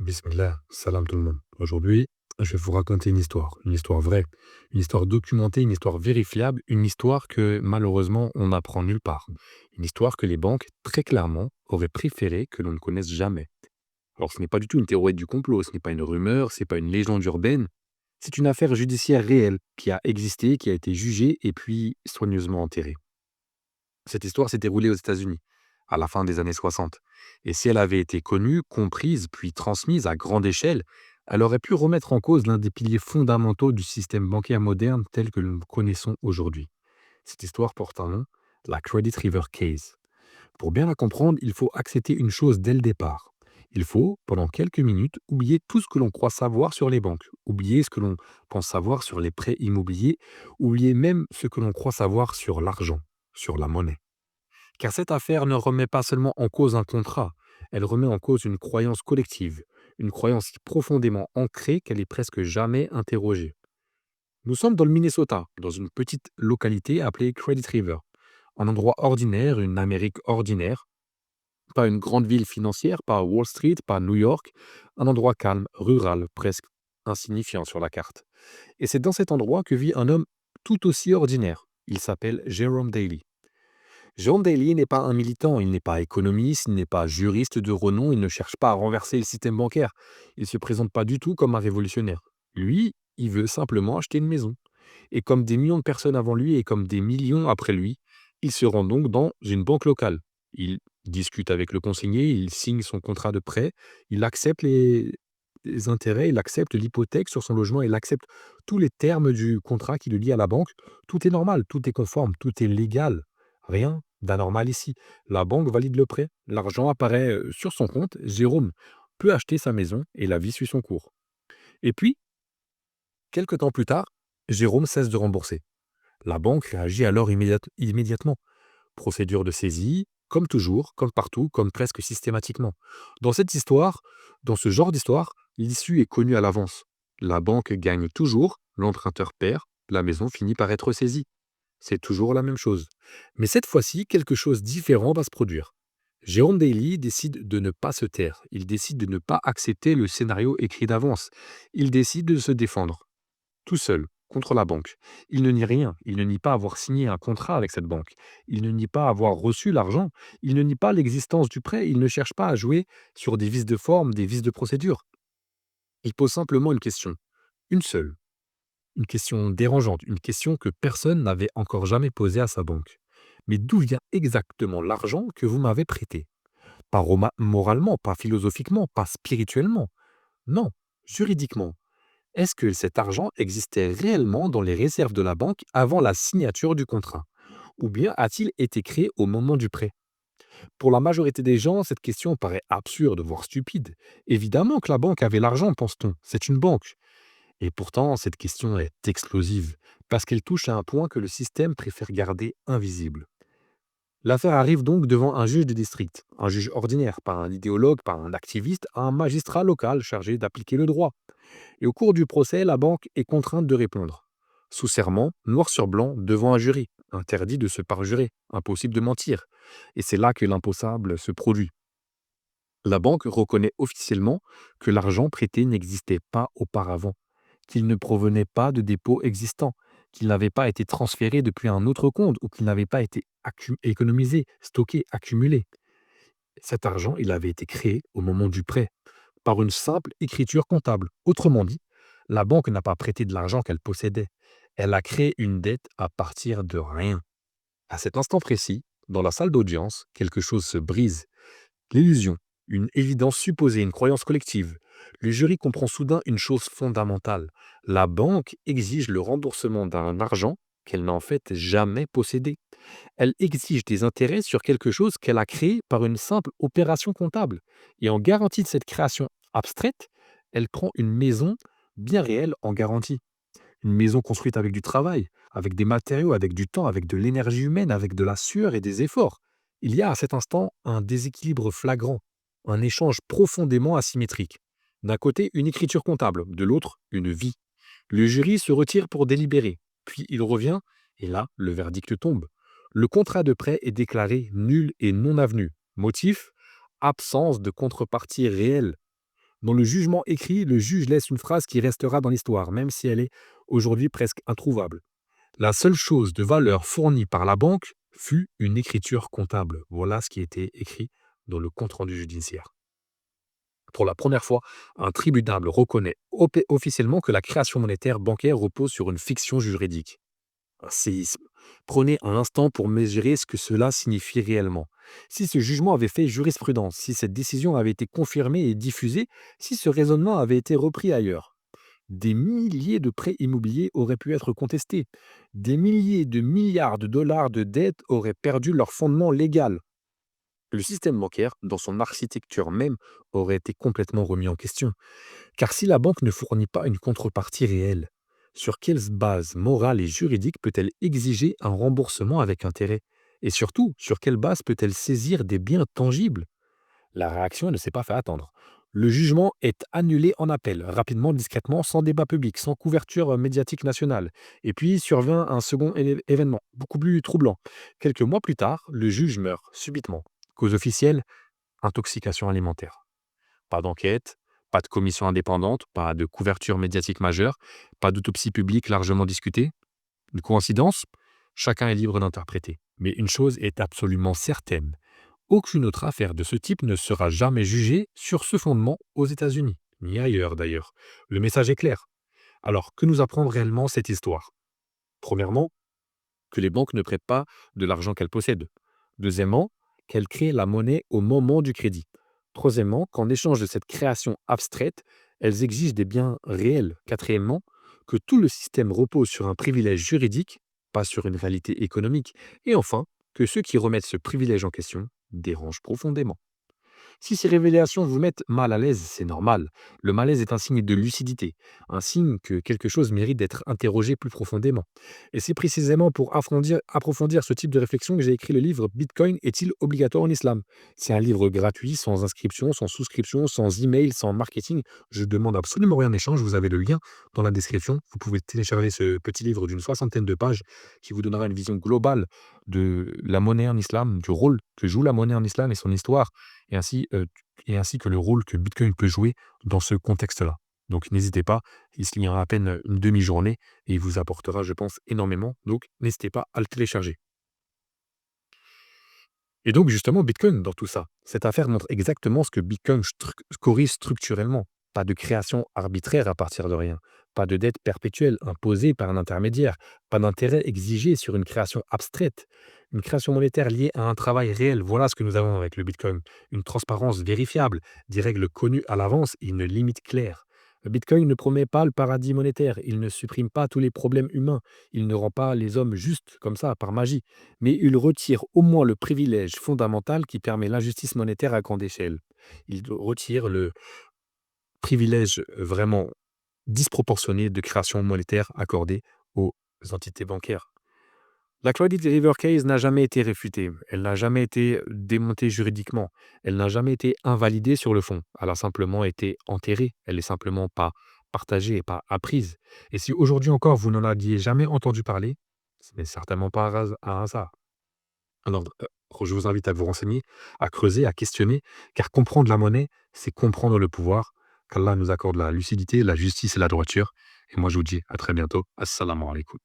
Bismillah, salam tout le monde. Aujourd'hui, je vais vous raconter une histoire vraie, une histoire documentée, une histoire vérifiable, une histoire que malheureusement on n'apprend nulle part. Une histoire que les banques, très clairement, auraient préféré que l'on ne connaisse jamais. Alors ce n'est pas du tout une théorie du complot, ce n'est pas une rumeur, c'est pas une légende urbaine, c'est une affaire judiciaire réelle qui a existé, qui a été jugée et puis soigneusement enterrée. Cette histoire s'est déroulée aux États-Unis, à la fin des années 60. Et si elle avait été connue, comprise, puis transmise à grande échelle, elle aurait pu remettre en cause l'un des piliers fondamentaux du système bancaire moderne tel que nous le connaissons aujourd'hui. Cette histoire porte un nom, la Credit River Case. Pour bien la comprendre, il faut accepter une chose dès le départ. Il faut, pendant quelques minutes, oublier tout ce que l'on croit savoir sur les banques, oublier ce que l'on pense savoir sur les prêts immobiliers, oublier même ce que l'on croit savoir sur l'argent, sur la monnaie. Car cette affaire ne remet pas seulement en cause un contrat, elle remet en cause une croyance collective, une croyance si profondément ancrée qu'elle est presque jamais interrogée. Nous sommes dans le Minnesota, dans une petite localité appelée Credit River, un endroit ordinaire, une Amérique ordinaire, pas une grande ville financière, pas Wall Street, pas New York, un endroit calme, rural, presque insignifiant sur la carte. Et c'est dans cet endroit que vit un homme tout aussi ordinaire. Il s'appelle Jerome Daly. Jérôme Daly n'est pas un militant, il n'est pas économiste, il n'est pas juriste de renom, il ne cherche pas à renverser le système bancaire. Il ne se présente pas du tout comme un révolutionnaire. Lui, il veut simplement acheter une maison. Et comme des millions de personnes avant lui et comme des millions après lui, il se rend donc dans une banque locale. Il discute avec le conseiller, il signe son contrat de prêt, il accepte les intérêts, il accepte l'hypothèque sur son logement, il accepte tous les termes du contrat qui le lie à la banque. Tout est normal, tout est conforme, tout est légal. Rien d'anormal ici. La banque valide le prêt, l'argent apparaît sur son compte, Jérôme peut acheter sa maison et la vie suit son cours. Et puis, quelques temps plus tard, Jérôme cesse de rembourser. La banque réagit alors immédiatement. Procédure de saisie, comme toujours, comme partout, comme presque systématiquement. Dans cette histoire, dans ce genre d'histoire, l'issue est connue à l'avance. La banque gagne toujours, l'emprunteur perd, la maison finit par être saisie. C'est toujours la même chose. Mais cette fois-ci, quelque chose de différent va se produire. Jérôme Daly décide de ne pas se taire. Il décide de ne pas accepter le scénario écrit d'avance. Il décide de se défendre, tout seul, contre la banque. Il ne nie rien. Il ne nie pas avoir signé un contrat avec cette banque. Il ne nie pas avoir reçu l'argent. Il ne nie pas l'existence du prêt. Il ne cherche pas à jouer sur des vices de forme, des vices de procédure. Il pose simplement une question. Une seule. Une question dérangeante, une question que personne n'avait encore jamais posée à sa banque. Mais d'où vient exactement l'argent que vous m'avez prêté? Pas moralement, pas philosophiquement, pas spirituellement. Non, juridiquement. Est-ce que cet argent existait réellement dans les réserves de la banque avant la signature du contrat? Ou bien a-t-il été créé au moment du prêt? Pour la majorité des gens, cette question paraît absurde, voire stupide. Évidemment que la banque avait l'argent, pense-t-on. C'est une banque. Et pourtant, cette question est explosive, parce qu'elle touche à un point que le système préfère garder invisible. L'affaire arrive donc devant un juge de district, un juge ordinaire, pas un idéologue, pas un activiste, un magistrat local chargé d'appliquer le droit. Et au cours du procès, la banque est contrainte de répondre. Sous serment, noir sur blanc, devant un jury. Interdit de se parjurer, impossible de mentir. Et c'est là que l'impossible se produit. La banque reconnaît officiellement que l'argent prêté n'existait pas auparavant, qu'il ne provenait pas de dépôts existants, qu'il n'avait pas été transféré depuis un autre compte ou qu'il n'avait pas été économisé, stocké, accumulé. Cet argent, il avait été créé au moment du prêt, par une simple écriture comptable. Autrement dit, la banque n'a pas prêté de l'argent qu'elle possédait. Elle a créé une dette à partir de rien. À cet instant précis, dans la salle d'audience, quelque chose se brise. L'illusion, une évidence supposée, une croyance collective. Le jury comprend soudain une chose fondamentale. La banque exige le remboursement d'un argent qu'elle n'a en fait jamais possédé. Elle exige des intérêts sur quelque chose qu'elle a créé par une simple opération comptable. Et en garantie de cette création abstraite, elle prend une maison bien réelle en garantie. Une maison construite avec du travail, avec des matériaux, avec du temps, avec de l'énergie humaine, avec de la sueur et des efforts. Il y a à cet instant un déséquilibre flagrant, un échange profondément asymétrique. D'un côté, une écriture comptable, de l'autre, une vie. Le jury se retire pour délibérer, puis il revient, et là, le verdict tombe. Le contrat de prêt est déclaré nul et non avenu. Motif: absence de contrepartie réelle. Dans le jugement écrit, le juge laisse une phrase qui restera dans l'histoire, même si elle est aujourd'hui presque introuvable. La seule chose de valeur fournie par la banque fut une écriture comptable. Voilà ce qui était écrit dans le compte-rendu judiciaire. Pour la première fois, un tribunal reconnaît officiellement que la création monétaire bancaire repose sur une fiction juridique. Un séisme. Prenez un instant pour mesurer ce que cela signifie réellement. Si ce jugement avait fait jurisprudence, si cette décision avait été confirmée et diffusée, si ce raisonnement avait été repris ailleurs, des milliers de prêts immobiliers auraient pu être contestés. Des milliers de milliards de dollars de dettes auraient perdu leur fondement légal. Le système bancaire, dans son architecture même, aurait été complètement remis en question. Car si la banque ne fournit pas une contrepartie réelle, sur quelle base morale et juridique peut-elle exiger un remboursement avec intérêt? Et surtout, sur quelle base peut-elle saisir des biens tangibles? La réaction ne s'est pas fait attendre. Le jugement est annulé en appel, rapidement, discrètement, sans débat public, sans couverture médiatique nationale. Et puis survint un second événement, beaucoup plus troublant. Quelques mois plus tard, le juge meurt, subitement. Cause officielle, intoxication alimentaire. Pas d'enquête, pas de commission indépendante, pas de couverture médiatique majeure, pas d'autopsie publique largement discutée. Une coïncidence? Chacun est libre d'interpréter. Mais une chose est absolument certaine. Aucune autre affaire de ce type ne sera jamais jugée sur ce fondement aux États-Unis, ni ailleurs d'ailleurs. Le message est clair. Alors, que nous apprend réellement cette histoire? Premièrement, que les banques ne prêtent pas de l'argent qu'elles possèdent. Deuxièmement, qu'elles créent la monnaie au moment du crédit. Troisièmement, qu'en échange de cette création abstraite, elles exigent des biens réels. Quatrièmement, que tout le système repose sur un privilège juridique, pas sur une réalité économique. Et enfin, que ceux qui remettent ce privilège en question dérangent profondément. Si ces révélations vous mettent mal à l'aise, c'est normal. Le malaise est un signe de lucidité, un signe que quelque chose mérite d'être interrogé plus profondément. Et c'est précisément pour approfondir ce type de réflexion que j'ai écrit le livre Bitcoin est-il obligatoire en islam? C'est un livre gratuit, sans inscription, sans souscription, sans email, sans marketing. Je demande absolument rien en échange. Vous avez le lien dans la description. Vous pouvez télécharger ce petit livre d'une soixantaine de pages qui vous donnera une vision globale de la monnaie en islam, du rôle que joue la monnaie en islam et son histoire et ainsi que le rôle que Bitcoin peut jouer dans ce contexte-là. Donc n'hésitez pas, il se liera à peine une demi-journée et il vous apportera, je pense, énormément. Donc n'hésitez pas à le télécharger. Et donc justement, Bitcoin dans tout ça, cette affaire montre exactement ce que Bitcoin corrige structurellement. Pas de création arbitraire à partir de rien, pas de dette perpétuelle imposée par un intermédiaire, pas d'intérêt exigé sur une création abstraite. Une création monétaire liée à un travail réel, voilà ce que nous avons avec le Bitcoin. Une transparence vérifiable, des règles connues à l'avance et une limite claire. Le Bitcoin ne promet pas le paradis monétaire, il ne supprime pas tous les problèmes humains, il ne rend pas les hommes justes comme ça, par magie, mais il retire au moins le privilège fondamental qui permet l'injustice monétaire à grande échelle. Il retire le privilège vraiment disproportionné de création monétaire accordé aux entités bancaires. La Credit River Case n'a jamais été réfutée, elle n'a jamais été démontée juridiquement, elle n'a jamais été invalidée sur le fond, elle a simplement été enterrée, elle n'est simplement pas partagée et pas apprise. Et si aujourd'hui encore vous n'en aviez jamais entendu parler, ce n'est certainement pas un hasard. Alors, je vous invite à vous renseigner, à creuser, à questionner, car comprendre la monnaie, c'est comprendre le pouvoir. Qu'Allah nous accorde la lucidité, la justice et la droiture. Et moi, je vous dis à très bientôt. Assalamu alaikum.